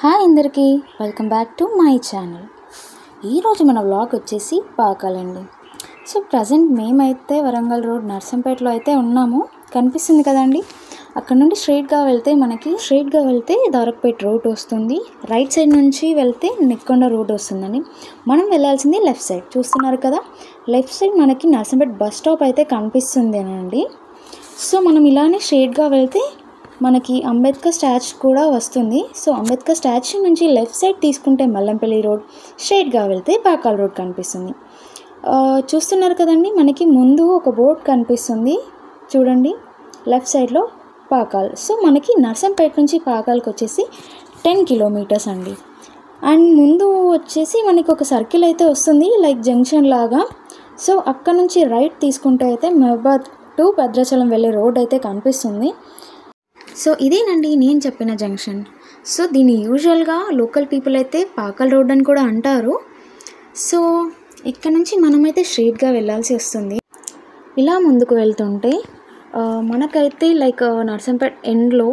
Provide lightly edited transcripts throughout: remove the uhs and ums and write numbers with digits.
Hi అందరికీ, welcome back to my channel. ఈరోజు మన వ్లాగ్ వచ్చేసి పాకాలండి. సో ప్రజెంట్ మేమైతే వరంగల్ రోడ్ నర్సంపేటలో అయితే ఉన్నాము. కనిపిస్తుంది కదండి, అక్కడ నుండి స్ట్రైట్గా వెళ్తే దారక్పేట రోడ్ వస్తుంది. రైట్ సైడ్ నుంచి వెళ్తే నెక్కొండ రోడ్ వస్తుందండి. మనం వెళ్ళాల్సింది లెఫ్ట్ సైడ్. చూస్తున్నారు కదా, లెఫ్ట్ సైడ్ మనకి నర్సంపేట బస్ స్టాప్ అయితే కనిపిస్తుంది అండి. సో మనం ఇలానే స్ట్రైట్గా వెళ్తే మనకి అంబేద్కర్ స్టాచ్యూ కూడా వస్తుంది. సో అంబేద్కర్ స్టాచ్యూ నుంచి లెఫ్ట్ సైడ్ తీసుకుంటే మల్లంపల్లి రోడ్, స్ట్రైట్గా వెళ్తే పాకాల రోడ్ కనిపిస్తుంది. చూస్తున్నారు కదండి, మనకి ముందు ఒక బోర్డ్ కనిపిస్తుంది చూడండి, లెఫ్ట్ సైడ్లో పాకాల్. సో మనకి నర్సంపేట నుంచి పాకాల్కి వచ్చేసి 10 కిలోమీటర్స్ అండి. అండ్ ముందు వచ్చేసి మనకి ఒక సర్కిల్ అయితే వస్తుంది, లైక్ జంక్షన్ లాగా. సో అక్కడ నుంచి రైట్ తీసుకుంటే అయితే మహబాద్ టు భద్రాచలం వెళ్ళే రోడ్ అయితే కనిపిస్తుంది. సో ఇదేనండి నేను చెప్పిన జంక్షన్. సో దీన్ని యూజువల్గా లోకల్ పీపుల్ అయితే పాకాల రోడ్ అని కూడా అంటారు. సో ఇక్కడ నుంచి మనమైతే స్ట్రైట్గా వెళ్ళాల్సి వస్తుంది. ఇలా ముందుకు వెళ్తుంటే మనకైతే లైక్ నర్సంపేట ఎండ్లో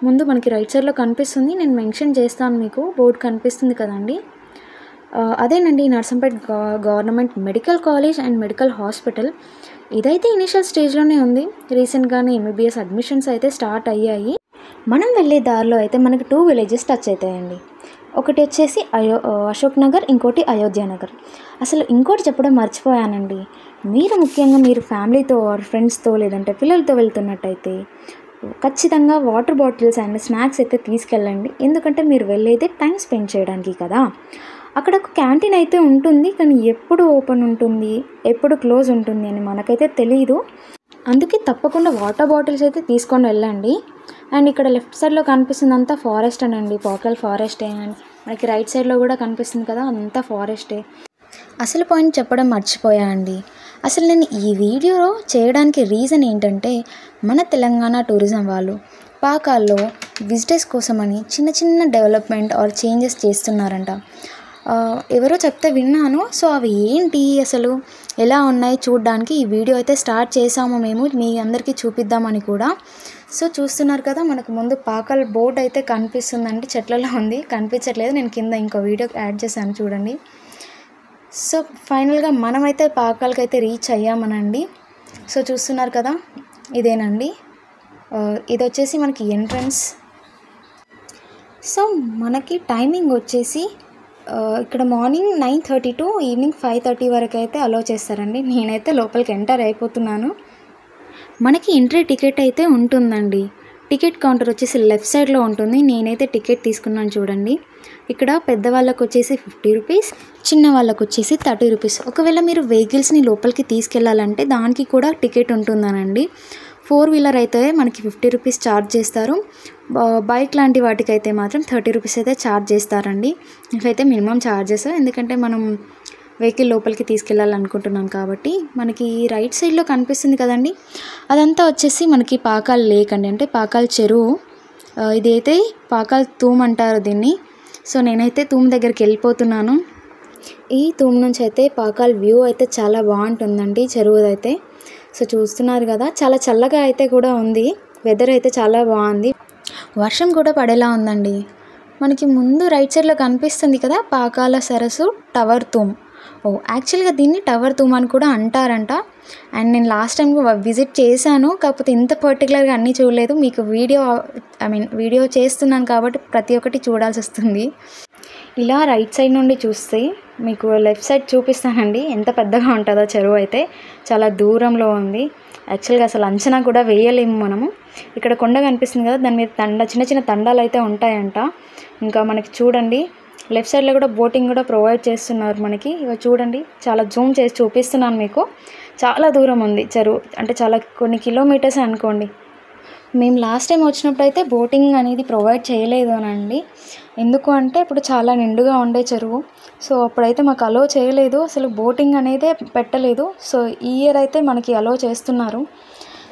ముందు మనకి రైట్ సైడ్లో కనిపిస్తుంది. నేను మెన్షన్ చేస్తాను, మీకు బోర్డు కనిపిస్తుంది కదండి, అదేనండి Narsampet government medical college and medical hospital. ఇదైతే ఇనిషియల్ స్టేజ్లోనే ఉంది. రీసెంట్గానే ఎంబీబీఎస్ అడ్మిషన్స్ అయితే స్టార్ట్ అయ్యాయి. మనం వెళ్ళే దారిలో అయితే మనకి 2 విలేజెస్ టచ్ అవుతాయండి. ఒకటి వచ్చేసి అశోక్ నగర్, ఇంకోటి అయోధ్య నగర్. అసలు ఇంకోటి చెప్పడం మర్చిపోయానండి, ముఖ్యంగా మీరు ఫ్యామిలీతో ఆర్ ఫ్రెండ్స్తో లేదంటే పిల్లలతో వెళ్తున్నట్టయితే ఖచ్చితంగా వాటర్ బాటిల్స్ అండ్ స్నాక్స్ అయితే తీసుకెళ్ళండి. ఎందుకంటే మీరు వెళ్ళేదే టైం స్పెండ్ చేయడానికి కదా. అక్కడ ఒక క్యాంటీన్ అయితే ఉంటుంది, కానీ ఎప్పుడు ఓపెన్ ఉంటుంది ఎప్పుడు క్లోజ్ ఉంటుంది అని మనకైతే తెలియదు. అందుకే తప్పకుండా వాటర్ బాటిల్స్ అయితే తీసుకొని వెళ్ళండి. అండ్ ఇక్కడ లెఫ్ట్ సైడ్లో కనిపిస్తుంది అంతా ఫారెస్ట్ అనండి, పాకాల్ ఫారెస్టే. అండ్ మనకి రైట్ సైడ్లో కూడా కనిపిస్తుంది కదా, అంతా ఫారెస్టే. అసలు పాయింట్ చెప్పడం మర్చిపోయా అండి. అసలు నేను ఈ వీడియో చేయడానికి రీజన్ ఏంటంటే, మన తెలంగాణ టూరిజం వాళ్ళు పాకాల్లో విజిటర్స్ కోసమని చిన్న చిన్న డెవలప్మెంట్ ఆర్ చేంజెస్ చేస్తున్నారంట. ఎవరో చెప్తే విన్నాను. సో అవి ఏంటి, అసలు ఎలా ఉన్నాయి చూడడానికి ఈ వీడియో అయితే స్టార్ట్ చేసాము మేము, మీ అందరికీ చూపిద్దామని కూడా. సో చూస్తున్నారు కదా, మనకు ముందు పాకాల్ బోర్డ్ అయితే కనిపిస్తుందండి, చెట్లలో ఉంది, కనిపించట్లేదు. నేను కింద ఇంకో వీడియో యాడ్ చేశాను చూడండి. సో ఫైనల్గా మనమైతే పాకాల్కి అయితే రీచ్ అయ్యామనండి. సో చూస్తున్నారు కదా, ఇదేనండి, ఇది వచ్చేసి మనకి ఎంట్రన్స్. సో మనకి టైమింగ్ వచ్చేసి ఇక్కడ మార్నింగ్ 9:30 టు ఈవినింగ్ 5:30 వరకు అయితే అలో చేస్తారండి. నేనైతే లోపలికి ఎంటర్ అయిపోతున్నాను. మనకి ఎంట్రీ టికెట్ అయితే ఉంటుందండి. టికెట్ కౌంటర్ వచ్చేసి లెఫ్ట్ సైడ్లో ఉంటుంది. నేనైతే టికెట్ తీసుకున్నాను చూడండి. ఇక్కడ పెద్దవాళ్ళకు వచ్చేసి 50 రూపీస్, చిన్న వాళ్ళకు వచ్చేసి 30 రూపీస్. ఒకవేళ మీరు వెహికల్స్ని లోపలికి తీసుకెళ్ళాలంటే దానికి కూడా టికెట్ ఉంటుందనండి. 4 వీలర్ అయితే మనకి 50 రూపీస్ ఛార్జ్ చేస్తారు. బైక్ లాంటి వాటికైతే మాత్రం 30 రూపీస్ అయితే ఛార్జ్ చేస్తారండి. ఇవైతే మినిమం ఛార్జెస్, ఎందుకంటే మనం వెహికల్ లోపలికి తీసుకెళ్ళాలనుకుంటున్నాం కాబట్టి. మనకి రైట్ సైడ్లో కనిపిస్తుంది కదండి, అదంతా వచ్చేసి మనకి పాకాల్ లేక్ అండి, అంటే పాకాల్ చెరువు. ఇదైతే పాకాల్ తూమ్ అంటారు దీన్ని. సో నేనైతే తూమ్ దగ్గరికి వెళ్ళిపోతున్నాను. ఈ తూమ్ నుంచి అయితే పాకాల్ వ్యూ అయితే చాలా బాగుంటుందండి, చెరువు అయితే. సో చూస్తున్నారు కదా, చాలా చల్లగా అయితే కూడా ఉంది, వెదర్ అయితే చాలా బాగుంది. వర్షం కూడా పడేలా ఉందండి. మనకి ముందు రైట్ సైడ్లో కనిపిస్తుంది కదా పాకాల సరస్సు టవర్ తూమ్. యాక్చువల్గా దీన్ని టవర్ తూమ్ అని కూడా అంటారంట. అండ్ నేను లాస్ట్ టైం విజిట్ చేశాను, కాకపోతే ఇంత పర్టికులర్గా అన్నీ చూడలేదు. మీకు వీడియో చేస్తున్నాను కాబట్టి ప్రతి ఒక్కటి చూడాల్సి వస్తుంది. ఇలా రైట్ సైడ్ నుండి చూస్తే మీకు లెఫ్ట్ సైడ్ చూపిస్తానండి, ఎంత పెద్దగా ఉంటుందో చెరువు అయితే. చాలా దూరంలో ఉంది. యాక్చువల్గా అసలు అంచనా కూడా వేయలేము మనము. ఇక్కడ కొండ కనిపిస్తుంది కదా, దాని మీద చిన్న చిన్న తండాలు అయితే ఉంటాయంట. ఇంకా మనకి చూడండి లెఫ్ట్ సైడ్లో కూడా బోటింగ్ కూడా ప్రొవైడ్ చేస్తున్నారు మనకి. ఇక చూడండి, చాలా జూమ్ చేసి చూపిస్తున్నాను మీకు. చాలా దూరం ఉంది చెరువు, అంటే చాలా కొన్ని కిలోమీటర్స్ అనుకోండి. మేము లాస్ట్ టైం వచ్చినప్పుడు అయితే బోటింగ్ అనేది ప్రొవైడ్ చేయలేదు అనండి. ఎందుకు అంటే ఇప్పుడు చాలా నిండుగా ఉండే చెరువు. సో అప్పుడైతే మాకు అలో చేయలేదు, అసలు బోటింగ్ అనేది పెట్టలేదు. సో ఈ ఇయర్ అయితే మనకి అలో చేస్తున్నారు.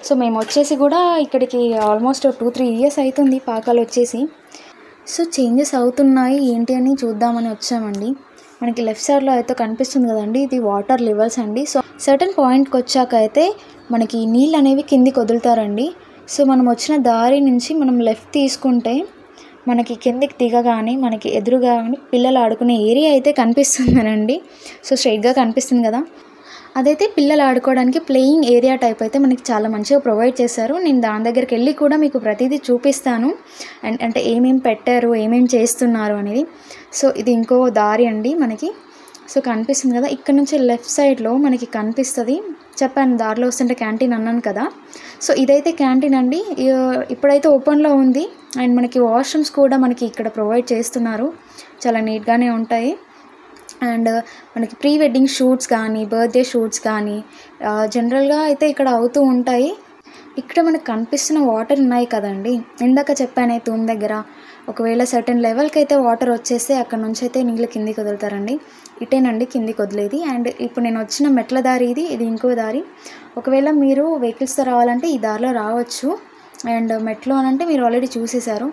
సో మేము వచ్చేసి కూడా ఇక్కడికి ఆల్మోస్ట్ 2-3 ఇయర్స్ అవుతుంది పాకాలు వచ్చేసి. సో చేంజెస్ అవుతున్నాయి ఏంటి అని చూద్దామని వచ్చామండి. మనకి లెఫ్ట్ సైడ్లో అయితే కనిపిస్తుంది కదండి, ఇది వాటర్ లెవెల్స్ అండి. సో సర్టన్ పాయింట్కి వచ్చాక అయితే మనకి నీళ్ళు అనేవి కిందికి వదులుతారండి. సో మనం వచ్చిన దారి నుంచి మనం లెఫ్ట్ తీసుకుంటే మనకి కిందకి దిగగానే మనకి ఎదురుగా పిల్లలు ఆడుకునే ఏరియా అయితే కనిపిస్తుందనండి. సో స్ట్రైట్గా కనిపిస్తుంది కదా, అదైతే పిల్లలు ఆడుకోవడానికి ప్లేయింగ్ ఏరియా టైప్ అయితే మనకి చాలా మంచిగా ప్రొవైడ్ చేశారు. నేను దాని దగ్గరికి వెళ్ళి కూడా మీకు ప్రతిదీ చూపిస్తాను, అంటే ఏమేమి పెట్టారు, ఏమేమి చేస్తున్నారు అనేది. సో ఇది ఇంకో దారి అండి మనకి. సో కనిపిస్తుంది కదా, ఇక్కడ నుంచి లెఫ్ట్ సైడ్లో మనకి కనిపిస్తుంది. చెప్పాను దారిలో వస్తుంటే క్యాంటీన్ అన్నాను కదా. సో ఇదైతే క్యాంటీన్ అండి. ఇప్పుడైతే ఓపెన్లో ఉంది. అండ్ మనకి వాష్రూమ్స్ కూడా మనకి ఇక్కడ ప్రొవైడ్ చేస్తున్నారు, చాలా నీట్గానే ఉంటాయి. అండ్ మనకి ప్రీ వెడ్డింగ్ షూట్స్ కానీ, బర్త్డే షూట్స్ కానీ జనరల్గా అయితే ఇక్కడ అవుతూ ఉంటాయి. ఇక్కడ మనకు కనిపిస్తున్న వాటర్ ఉన్నాయి కదండి, ఇందాక చెప్పానే తూమ్ దగ్గర ఒకవేళ సర్టెన్ లెవెల్కి అయితే వాటర్ వచ్చేస్తే అక్కడ నుంచి అయితే నీళ్ళు కిందికి వదులుతారండి. ఇటేనండి కిందికి వదిలేది. అండ్ ఇప్పుడు నేను వచ్చిన మెట్ల దారి ఇది ఇంకో దారి. ఒకవేళ మీరు వెహికల్స్తో రావాలంటే ఈ దారిలో రావచ్చు. అండ్ మెట్లు అని అంటే మీరు ఆల్రెడీ చూసేశారు.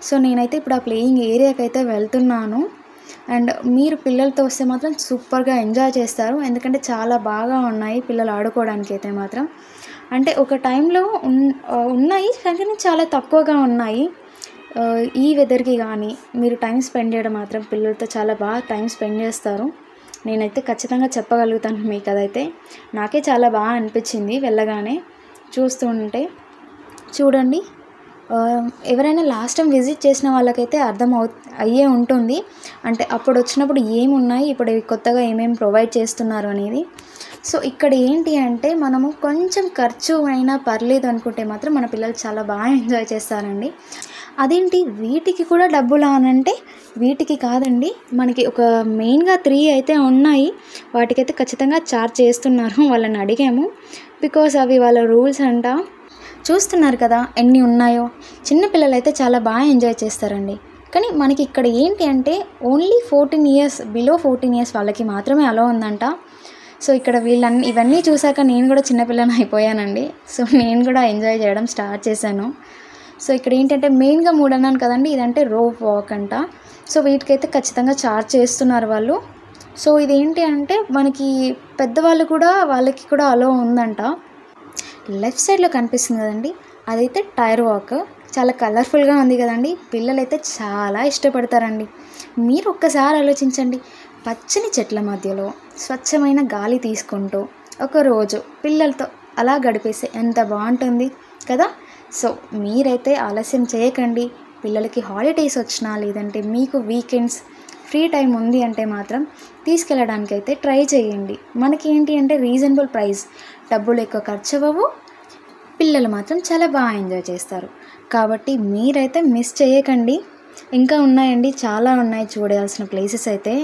సో నేనైతే ఇప్పుడు ఆ ప్లేయింగ్ ఏరియాకి అయితే వెళ్తున్నాను. అండ్ మీరు పిల్లలతో వస్తే మాత్రం సూపర్గా ఎంజాయ్ చేస్తారు, ఎందుకంటే చాలా బాగా ఉన్నాయి పిల్లలు ఆడుకోవడానికి అయితే మాత్రం. అంటే ఒక టైంలో ఉన్నాయి కానీ చాలా తక్కువగా ఉన్నాయి. ఈ వెదర్కి కానీ మీరు టైం స్పెండ్ చేయడం మాత్రం పిల్లలతో చాలా బాగా టైం స్పెండ్ చేస్తారు. నేనైతే ఖచ్చితంగా చెప్పగలుగుతాను మీకు. అదైతే నాకే చాలా బాగా అనిపించింది వెళ్ళగానే చూస్తూ ఉంటే. చూడండి, ఎవరైనా లాస్ట్ టైం విజిట్ చేసిన వాళ్ళకైతే అయ్యే ఉంటుంది, అంటే అప్పుడు వచ్చినప్పుడు ఏమున్నాయి, ఇప్పుడు కొత్తగా ఏమేమి ప్రొవైడ్ చేస్తున్నారు అనేది. సో ఇక్కడ ఏంటి అంటే మనము కొంచెం ఖర్చు అయినా పర్లేదు అనుకుంటే మాత్రం మన పిల్లలు చాలా బాగా ఎంజాయ్ చేస్తారండి. అదేంటి వీటికి కూడా డబ్బులా అనంటే వీటికి కాదండి, మనకి ఒక మెయిన్గా 3 అయితే ఉన్నాయి, వాటికైతే ఖచ్చితంగా ఛార్జ్ చేస్తున్నారు. వాళ్ళని అడిగాము, బికాస్ అవి వాళ్ళ రూల్స్ అంట. చూస్తున్నారు కదా ఎన్ని ఉన్నాయో. చిన్నపిల్లలు అయితే చాలా బాగా ఎంజాయ్ చేస్తారండి. కానీ మనకి ఇక్కడ ఏంటి అంటే ఓన్లీ 14 ఇయర్స్, బిలో 14 ఇయర్స్ వాళ్ళకి మాత్రమే అలో ఉందంట. సో ఇక్కడ ఇవన్నీ చూసాక నేను కూడా చిన్నపిల్లని అయిపోయానండి. సో నేను కూడా ఎంజాయ్ చేయడం స్టార్ట్ చేశాను. సో ఇక్కడ ఏంటంటే మెయిన్గా 3 అన్నాను కదండి, ఇదంటే రోప్ వాక్ అంట. సో వీటికైతే ఖచ్చితంగా ఛార్జ్ చేస్తున్నారు వాళ్ళు. సో ఇదేంటి అంటే మనకి పెద్దవాళ్ళు కూడా, వాళ్ళకి కూడా అలో ఉందంట. లెఫ్ట్ సైడ్లో కనిపిస్తుంది కదండి, అదైతే టైర్ వాక్. చాలా కలర్ఫుల్గా ఉంది కదండి, పిల్లలైతే చాలా ఇష్టపడతారండి. మీరు ఒక్కసారి ఆలోచించండి, పచ్చని చెట్ల మధ్యలో స్వచ్ఛమైన గాలి తీసుకుంటూ ఒకరోజు పిల్లలతో అలా గడిపేస్తే ఎంత బాగుంటుంది కదా. సో మీరైతే ఆలస్యం చేయకండి. పిల్లలకి హాలిడేస్ వచ్చినా లేదంటే మీకు వీకెండ్స్ ఫ్రీ టైం ఉంది అంటే మాత్రం తీసుకెళ్ళడానికి అయితే ట్రై చేయండి. మనకి ఏంటి అంటే రీజనబుల్ ప్రైస్, డబ్బులు ఎక్కువ ఖర్చు అవ్వవు, పిల్లలు మాత్రం చాలా బాగా ఎంజాయ్ చేస్తారు. కాబట్టి మీరైతే మిస్ చేయకండి. ఇంకా ఉన్నాయండి, చాలా ఉన్నాయి చూడాల్సిన ప్లేసెస్ అయితే.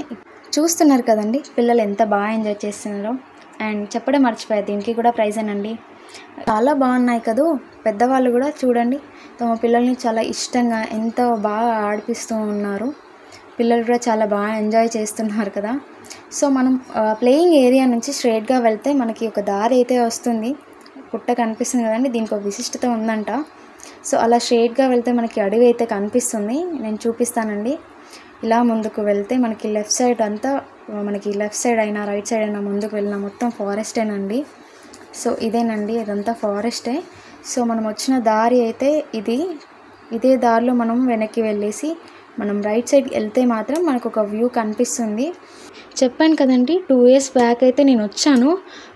చూస్తున్నారు కదండి పిల్లలు ఎంత బాగా ఎంజాయ్ చేస్తున్నారో. అండ్ చెప్పడం మర్చిపోయా, దీనికి కూడా ప్రైజేనండి. చాలా బాగున్నాయి కదూ. పెద్దవాళ్ళు కూడా చూడండి తమ పిల్లల్ని చాలా ఇష్టంగా ఎంత బాగా ఆడిపిస్తూ ఉన్నారు. పిల్లలు కూడా చాలా బాగా ఎంజాయ్ చేస్తున్నారు కదా. సో మనం ప్లేయింగ్ ఏరియా నుంచి స్ట్రైట్గా వెళ్తే మనకి ఒక దారి అయితే వస్తుంది. పుట్ట కనిపిస్తుంది కదండి, దీనికి ఒక విశిష్టత ఉందంట. సో అలా స్ట్రైట్గా వెళ్తే మనకి అడవి అయితే కనిపిస్తుంది, నేను చూపిస్తానండి. ఇలా ముందుకు వెళ్తే మనకి లెఫ్ట్ సైడ్ అంతా, మనకి లెఫ్ట్ సైడ్ అయినా రైట్ సైడ్ అయినా ముందుకు వెళ్ళినా మొత్తం ఫారెస్టేనండి. సో ఇదేనండి, ఇదంతా ఫారెస్టే. సో మనం వచ్చిన దారి అయితే ఇదే దారిలో మనం వెనక్కి వెళ్ళేసి మనం రైట్ సైడ్ వెళ్తే మాత్రం మనకు ఒక వ్యూ కనిపిస్తుంది. చెప్పాను కదండి 2 ఇయర్స్ బ్యాక్ అయితే నేను వచ్చాను,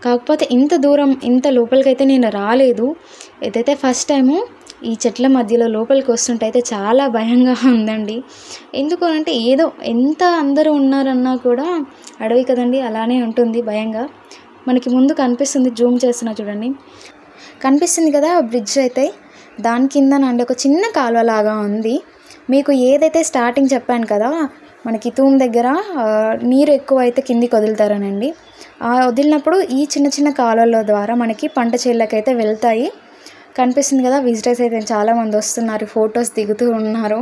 కాకపోతే ఇంత దూరం ఇంత లోపలికైతే నేను రాలేదు. ఏదైతే ఫస్ట్ టైము ఈ చెట్ల మధ్యలో లోపలికి వస్తుంటే అయితే చాలా భయంగా ఉందండి. ఎందుకు అంటే ఏదో ఎంత అందరూ ఉన్నారన్నా కూడా అడవి కదండి, అలానే ఉంటుంది భయంగా. మనకి ముందు కనిపిస్తుంది, జూమ్ చేస్తున్నా చూడండి, కనిపిస్తుంది కదా బ్రిడ్జ్ అయితే, దాని కిందనండి ఒక చిన్న కాలువలాగా ఉంది. మీకు ఏదైతే స్టార్టింగ్ చెప్పాను కదా మనకి తూమ్ దగ్గర నీరు ఎక్కువ అయితే కిందికి వదులుతారనండి, ఆ వదిలినప్పుడు ఈ చిన్న చిన్న కాలువల ద్వారా మనకి పంట చేళ్ళకైతే వెళ్తాయి. కనిపిస్తుంది కదా, విజిటర్స్ అయితే చాలామంది వస్తున్నారు, ఫొటోస్ దిగుతూ ఉన్నారు.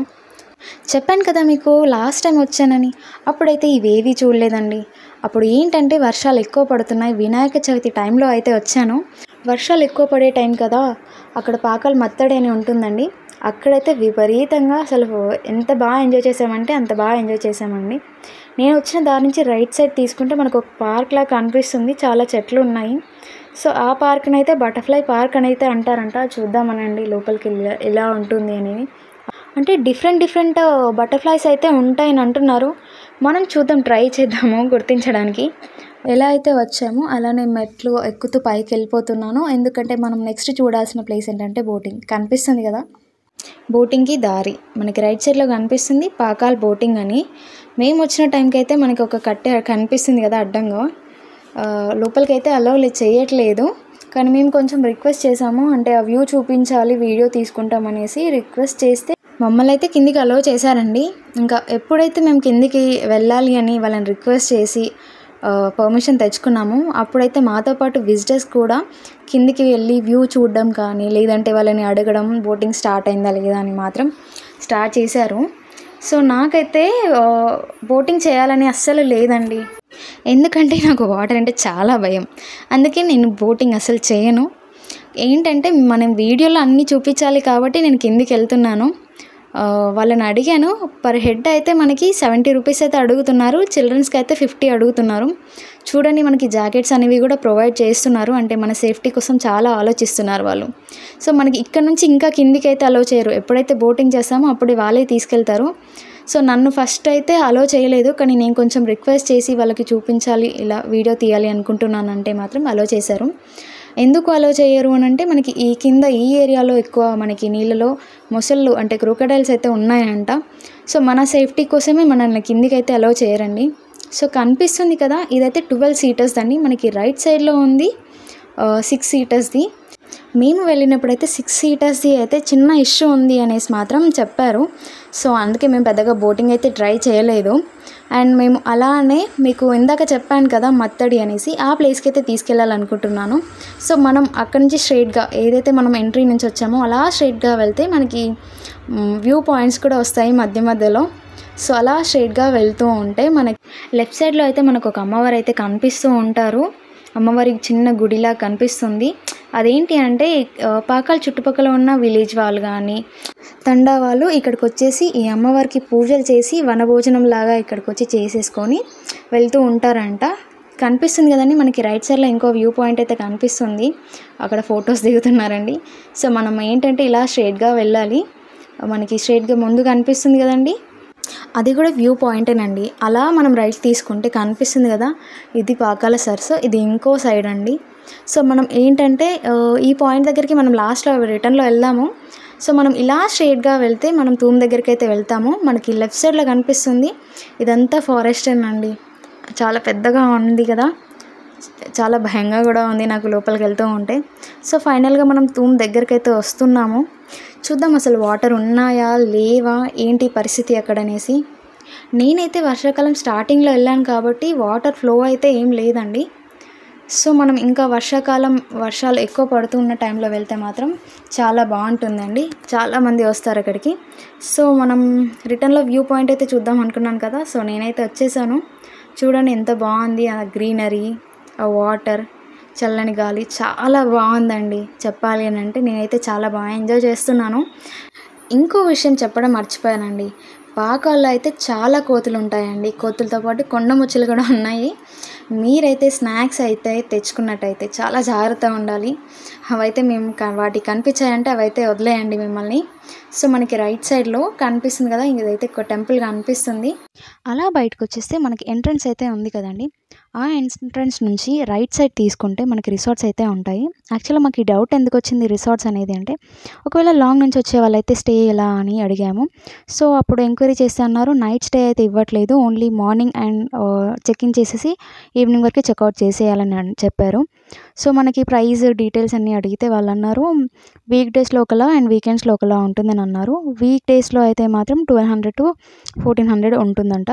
చెప్పాను కదా మీకు లాస్ట్ టైం వచ్చానని, అప్పుడైతే ఇవేవి చూడలేదండి. అప్పుడు ఏంటంటే వర్షాలు ఎక్కువ పడుతున్నాయి, వినాయక చవితి టైంలో అయితే వచ్చాను. వర్షాలు ఎక్కువ పడే టైం కదా, అక్కడ పాకల మత్తడి అని ఉంటుందండి, అక్కడైతే విపరీతంగా అసలు ఎంత బాగా ఎంజాయ్ చేసామంటే అంత బాగా ఎంజాయ్ చేసామండి. నేను వచ్చిన దారి నుంచి రైట్ సైడ్ తీసుకుంటే మనకు ఒక పార్క్ లాగా కనిపిస్తుంది, చాలా చెట్లు ఉన్నాయి. సో ఆ పార్క్ని అయితే బటర్ఫ్లై పార్క్ అని అయితే అంటారంట. చూద్దామనండి లోపలికి ఎలా ఉంటుంది అనేది. అంటే డిఫరెంట్ డిఫరెంట్ బటర్‌ఫ్లైస్ అయితే ఉంటాయని అంటున్నారు. మనం చూద్దాం, ట్రై చేద్దాము గుర్తించడానికి. ఎలా అయితే వచ్చామో అలానే మెట్లు ఎక్కుతూ పైకెళ్ళిపోతున్నాను. ఎందుకంటే మనం నెక్స్ట్ చూడాల్సిన ప్లేస్ ఏంటంటే బోటింగ్. కనిపిస్తుంది కదా! బోటింగ్‌కి దారి. మనకి రైట్ సైడ్‌లో కనిపిస్తుంది పాకాల్ బోటింగ్ అని. మేము వచ్చిన టైంకైతే మనకి ఒక కట్టె కనిపిస్తుంది కదా అడ్డంగా. లోపలికైతే అలౌ చేయట్లేదు. కానీ మేము కొంచెం రిక్వెస్ట్ చేసాము. అంటే ఆ వ్యూ చూపించాలి, వీడియో తీసుకుంటామనేసి రిక్వెస్ట్ చేస్తే మమ్మల్ని అయితే కిందికి అలౌ చేశారండి. ఇంకా ఎప్పుడైతే మేము కిందికి వెళ్ళాలి అని వాళ్ళని రిక్వెస్ట్ చేసి పర్మిషన్ తెచ్చుకున్నాము, అప్పుడైతే మాతో పాటు విజిటర్స్ కూడా కిందికి వెళ్ళి వ్యూ చూడడం కానీ, లేదంటే వాళ్ళని అడగడం బోటింగ్ స్టార్ట్ అయిందా లేదా అని మాత్రం స్టార్ట్ చేశారు. సో నాకైతే బోటింగ్ చేయాలని అస్సలు లేదండి. ఎందుకంటే నాకు వాటర్ అంటే చాలా భయం. అందుకే నేను బోటింగ్ అసలు చేయను. ఏంటంటే మనం వీడియోలో అన్నీ చూపించాలి కాబట్టి నేను కిందికి వెళ్తున్నాను. వాళ్ళని అడిగాను. పర్ హెడ్ అయితే మనకి 70 రూపీస్ అయితే అడుగుతున్నారు. చిల్డ్రన్స్కి అయితే 50 అడుగుతున్నారు. చూడండి, మనకి జాకెట్స్ అనేవి కూడా ప్రొవైడ్ చేస్తున్నారు. అంటే మన సేఫ్టీ కోసం చాలా ఆలోచిస్తున్నారు వాళ్ళు. సో మనకి ఇక్కడ నుంచి ఇంకా కిందికి అయితే అలో చేయరు. ఎప్పుడైతే బోటింగ్ చేస్తామో అప్పుడు వాళ్ళే తీసుకెళ్తారు. సో నన్ను ఫస్ట్ అయితే అలో చేయలేదు. కానీ నేను కొంచెం రిక్వెస్ట్ చేసి వాళ్ళకి చూపించాలి, ఇలా వీడియో తీయాలి అనుకుంటున్నానంటే మాత్రం అలో చేశారు. ఎందుకు అలో చేయరు అని అంటే, మనకి ఈ కింద ఈ ఏరియాలో ఎక్కువ మనకి నీళ్ళలో మొసళ్ళు అంటే క్రొకడైల్స్ అయితే ఉన్నాయంట. సో మన సేఫ్టీ కోసమే మనల్ని కిందికైతే అలో చేయరండి. సో కనిపిస్తుంది కదా, ఇదైతే 12 సీటర్స్ అండి. మనకి రైట్ సైడ్లో ఉంది 6 సీటర్స్ది. మేము వెళ్ళినప్పుడైతే 6 సీటర్స్ది అయితే చిన్న ఇష్యూ ఉంది అనేసి మాత్రం చెప్పారు. సో అందుకే మేము పెద్దగా బోటింగ్ అయితే ట్రై చేయలేదు. అండ్ మేము అలానే మీకు ఇందాక చెప్పాను కదా మత్తడి అనేసి, ఆ ప్లేస్కి అయితే తీసుకెళ్ళాలనుకుంటున్నాను. సో మనం అక్కడి నుంచి స్ట్రైట్గా ఏదైతే మనం ఎంట్రీ నుంచి వచ్చామో అలా స్ట్రైట్గా వెళ్తే మనకి వ్యూ పాయింట్స్ కూడా వస్తాయి మధ్య మధ్యలో. సో అలా స్ట్రైట్గా వెళ్తూ ఉంటే మనకి లెఫ్ట్ సైడ్లో అయితే మనకు ఒక అమ్మవారు అయితే కనిపిస్తూ ఉంటారు. అమ్మవారికి చిన్న గుడిలా కనిపిస్తుంది. అదేంటి అంటే పాకాల్ చుట్టుపక్కల ఉన్న విలేజ్ వాళ్ళు కానీ తండా వాళ్ళు ఇక్కడికి వచ్చేసి ఈ అమ్మవారికి పూజలు చేసి వనభోజనం లాగా ఇక్కడికి వచ్చి చేసేసుకొని వెళ్తూ ఉంటారంట. కనిపిస్తుంది కదండి మనకి రైట్ సైడ్లో ఇంకో వ్యూ పాయింట్ అయితే కనిపిస్తుంది. అక్కడ ఫొటోస్ దిగుతున్నారండి. సో మనం ఏంటంటే ఇలా స్ట్రైట్గా వెళ్ళాలి. మనకి స్ట్రైట్గా ముందు కనిపిస్తుంది కదండి, అది కూడా వ్యూ పాయింటేనండి. అలా మనం రైట్ తీసుకుంటే కనిపిస్తుంది కదా, ఇది పాకాల సరస్సు, ఇది ఇంకో సైడ్ అండి. సో మనం ఏంటంటే ఈ పాయింట్ దగ్గరికి మనం లాస్ట్లో రిటర్న్లో వెళ్దాము. సో మనం ఇలా స్ట్రైట్గా వెళ్తే మనం తూమ్ దగ్గరికి అయితే వెళ్తాము. మనకి లెఫ్ట్ సైడ్లో కనిపిస్తుంది ఇదంతా ఫారెస్టేనండి. చాలా పెద్దగా ఉంది కదా, చాలా భయంగా కూడా ఉంది నాకు లోపలికి వెళ్తూ ఉంటే. సో ఫైనల్గా మనం తూమ్ దగ్గరికి అయితే వస్తున్నాము. చూద్దాం అసలు వాటర్ ఉన్నాయా లేవా ఏంటి పరిస్థితి అక్కడ అనేసి. నేనైతే వర్షాకాలం స్టార్టింగ్లో వెళ్ళాను కాబట్టి వాటర్ ఫ్లో అయితే ఏం లేదండి. సో మనం ఇంకా వర్షాలు ఎక్కువ పడుతున్న టైంలో వెళ్తే మాత్రం చాలా బాగుంటుందండి. చాలామంది వస్తారు అక్కడికి. సో మనం రిటర్న్లో వ్యూ పాయింట్ అయితే చూద్దాం అనుకున్నాను కదా. సో నేనైతే వచ్చేసాను. చూడండి ఎంత బాగుంది, ఆ గ్రీనరీ, ఆ వాటర్, చల్లని గాలి చాలా బాగుందండి. చెప్పాలి అని అంటే నేనైతే చాలా బాగా ఎంజాయ్ చేస్తున్నాను. ఇంకో విషయం చెప్పడం మర్చిపోయానండి. పాకాల్లో అయితే చాలా కోతులు ఉంటాయండి. కోతులతో పాటు కొండ ముచ్చులు కూడా ఉన్నాయి. మీరైతే స్నాక్స్ అయితే తెచ్చుకున్నట్టయితే చాలా జాగ్రత్తగా ఉండాలి. అవైతే మేము వాటికి కనిపించాయంటే అవైతే వదిలేయండి మిమ్మల్ని. సో మనకి రైట్ సైడ్లో కనిపిస్తుంది కదా, ఇదైతే ఒక టెంపుల్ కనిపిస్తుంది. అలా బయటకు వచ్చేస్తే మనకి ఎంట్రన్స్ అయితే ఉంది కదండి, ఆ ఎంట్రన్స్ నుంచి రైట్ సైడ్ తీసుకుంటే మనకి రిసార్ట్స్ అయితే ఉంటాయి. యాక్చువల్గా మాకు ఈ డౌట్ ఎందుకు వచ్చింది రిసార్ట్స్ అనేది అంటే, ఒకవేళ లాంగ్ నుంచి వచ్చే వాళ్ళైతే స్టే ఎలా అని అడిగాము. సో అప్పుడు ఎంక్వైరీ చేస్తే అన్నారు నైట్ స్టే అయితే ఇవ్వట్లేదు, only morning and check in చేసేసి ఈవినింగ్ వరకు చెక్అవుట్ చేసేయాలని చెప్పారు. సో మనకి ప్రైస్ డీటెయిల్స్ అన్నీ అడిగితే వాళ్ళు అన్నారు వీక్ డేస్లో ఒకలా అండ్ వీకెండ్స్లో ఒకలా ఉంటుందని అన్నారు. వీక్ డేస్లో అయితే మాత్రం 1200 to 1400 ఉంటుందంట.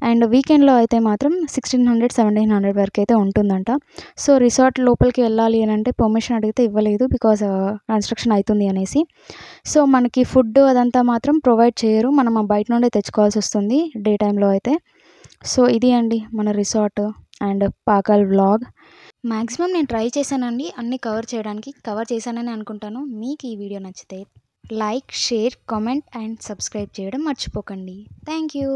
అండ్ వీకెండ్లో అయితే మాత్రం 1600 1700 వరకు అయితే ఉంటుందంట. సో రిసార్ట్ లోపలికి వెళ్ళాలి అని అంటే పర్మిషన్ అడిగితే ఇవ్వలేదు, బికాజ్ కన్స్ట్రక్షన్ అవుతుంది అనేసి. సో మనకి ఫుడ్ అదంతా మాత్రం ప్రొవైడ్ చేయరు, మనం బయట నుండే తెచ్చుకోవాల్సి వస్తుంది డే టైంలో అయితే. సో ఇది అండి మన resort and Pakhal vlog. Maximum నేను ట్రై చేశానండి అన్నీ కవర్ చేశానని అనుకుంటాను. మీకు ఈ వీడియో నచ్చితే like, share, comment and subscribe చేయడం మర్చిపోకండి. Thank you.